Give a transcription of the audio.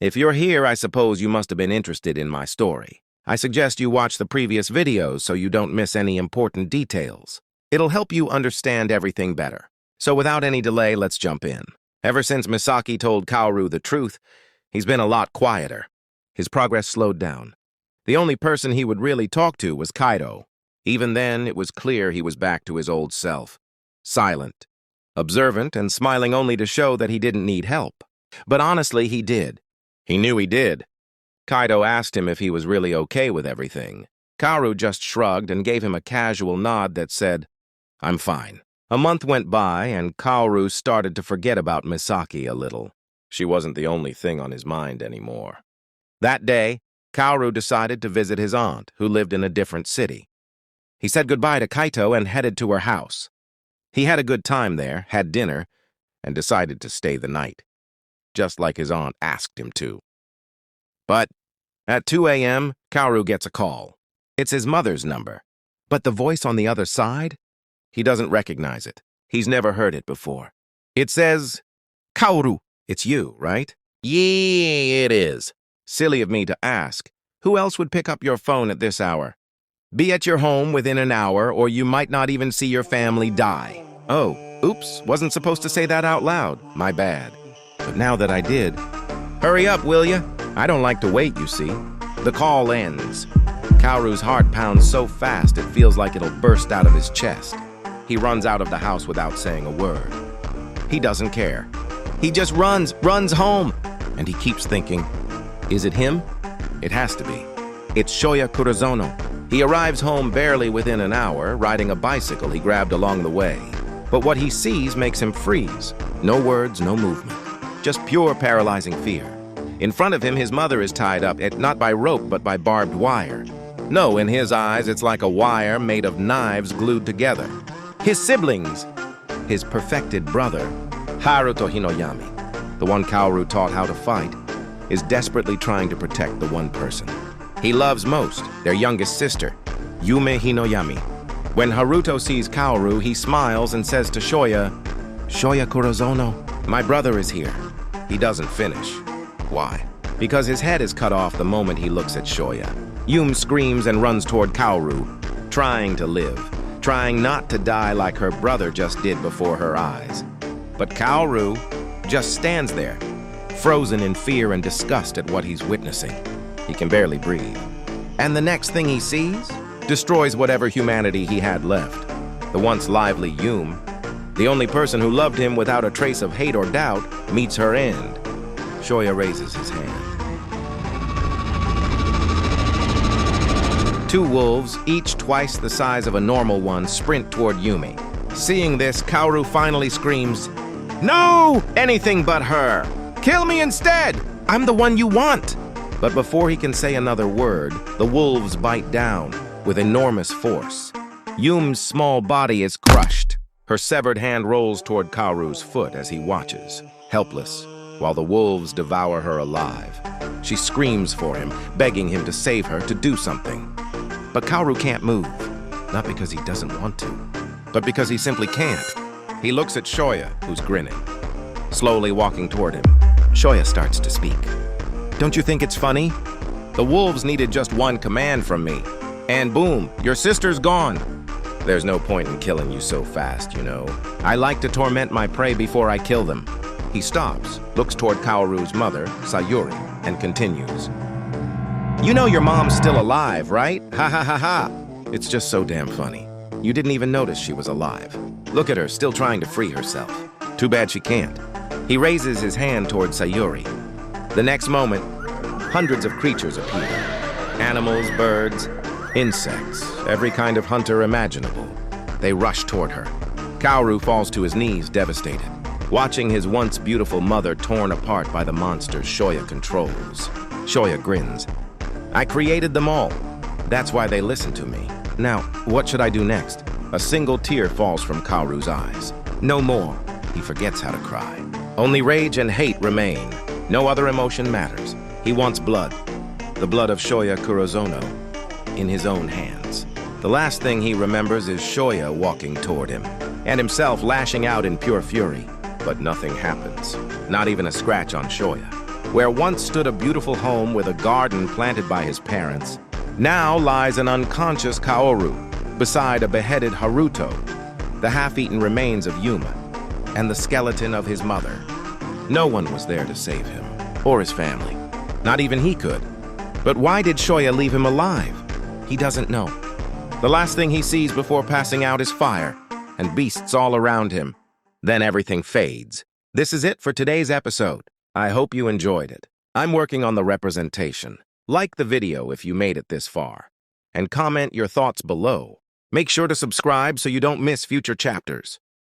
If you're here, I suppose you must have been interested in my story. I suggest you watch the previous videos so you don't miss any important details. It'll help you understand everything better. So without any delay, let's jump in. Ever since Misaki told Kaoru the truth, he's been a lot quieter. His progress slowed down. The only person he would really talk to was Kaido. Even then, it was clear he was back to his old self. Silent, observant, and smiling only to show that he didn't need help. But honestly, he did. He knew he did. Kaido asked him if he was really okay with everything. Kaoru just shrugged and gave him a casual nod that said, "I'm fine." A month went by, and Kaoru started to forget about Misaki a little. She wasn't the only thing on his mind anymore. That day, Kaoru decided to visit his aunt, who lived in a different city. He said goodbye to Kaito and headed to her house. He had a good time there, had dinner, and decided to stay the night, just like his aunt asked him to. But at 2 a.m., Kaoru gets a call. It's his mother's number. But the voice on the other side? He doesn't recognize it. He's never heard it before. It says, "Kaoru, it's you, right?" "Yeah, it is." Silly of me to ask. Who else would pick up your phone at this hour? Be at your home within an hour, or you might not even see your family die. Oh, oops, wasn't supposed to say that out loud. My bad. But now that I did, hurry up, will ya? I don't like to wait, you see. The call ends. Kaoru's heart pounds so fast it feels like it'll burst out of his chest. He runs out of the house without saying a word. He doesn't care. He just runs home. And he keeps thinking, is it him? It has to be. It's Shoya Kurozono. He arrives home barely within an hour, riding a bicycle he grabbed along the way. But what he sees makes him freeze. No words, no movement. Just pure paralyzing fear. In front of him, his mother is tied up, not by rope, but by barbed wire. No, in his eyes, it's like a wire made of knives glued together. His siblings, his perfected brother, Kaoru Hinoyami, the one Kaoru taught how to fight, is desperately trying to protect the one person he loves most, their youngest sister, Yume Hinoyami. When Haruto sees Kaoru, he smiles and says to Shoya, "Shoya Kurozono, my brother is here." He doesn't finish. Why? Because his head is cut off the moment he looks at Shoya. Yume screams and runs toward Kaoru, trying to live, trying not to die like her brother just did before her eyes. But Kaoru just stands there, frozen in fear and disgust at what he's witnessing. He can barely breathe. And the next thing he sees destroys whatever humanity he had left. The once lively Yume, the only person who loved him without a trace of hate or doubt, meets her end. Shoya raises his hand. Two wolves, each twice the size of a normal one, sprint toward Yume. Seeing this, Kaoru finally screams, "No! Anything but her! Kill me instead! I'm the one you want!" But before he can say another word, the wolves bite down with enormous force. Yume's small body is crushed. Her severed hand rolls toward Kaoru's foot as he watches, helpless, while the wolves devour her alive. She screams for him, begging him to save her, to do something. But Kaoru can't move, not because he doesn't want to, but because he simply can't. He looks at Shoya, who's grinning. Slowly walking toward him, Shoya starts to speak. "Don't you think it's funny? The wolves needed just one command from me, and boom, your sister's gone. There's no point in killing you so fast, you know. I like to torment my prey before I kill them." He stops, looks toward Kaoru's mother, Sayuri, and continues. "You know your mom's still alive, right? Ha ha ha ha. It's just so damn funny. You didn't even notice she was alive. Look at her, still trying to free herself. Too bad she can't." He raises his hand toward Sayuri. The next moment, hundreds of creatures appear. Animals, birds, insects, every kind of hunter imaginable. They rush toward her. Kaoru falls to his knees, devastated, watching his once beautiful mother torn apart by the monsters Shoya controls. Shoya grins. "I created them all. That's why they listen to me. Now, what should I do next?" A single tear falls from Kaoru's eyes. No more. He forgets how to cry. Only rage and hate remain. No other emotion matters. He wants blood. The blood of Shoya Kurozono in his own hands. The last thing he remembers is Shoya walking toward him, and himself lashing out in pure fury. But nothing happens. Not even a scratch on Shoya. Where once stood a beautiful home with a garden planted by his parents, now lies an unconscious Kaoru beside a beheaded Haruto, the half-eaten remains of Yuma, and the skeleton of his mother. No one was there to save him, or his family. Not even he could. But why did Shoya leave him alive? He doesn't know. The last thing he sees before passing out is fire, and beasts all around him. Then everything fades. This is it for today's episode. I hope you enjoyed it. I'm working on the representation. Like the video if you made it this far, and comment your thoughts below. Make sure to subscribe so you don't miss future chapters.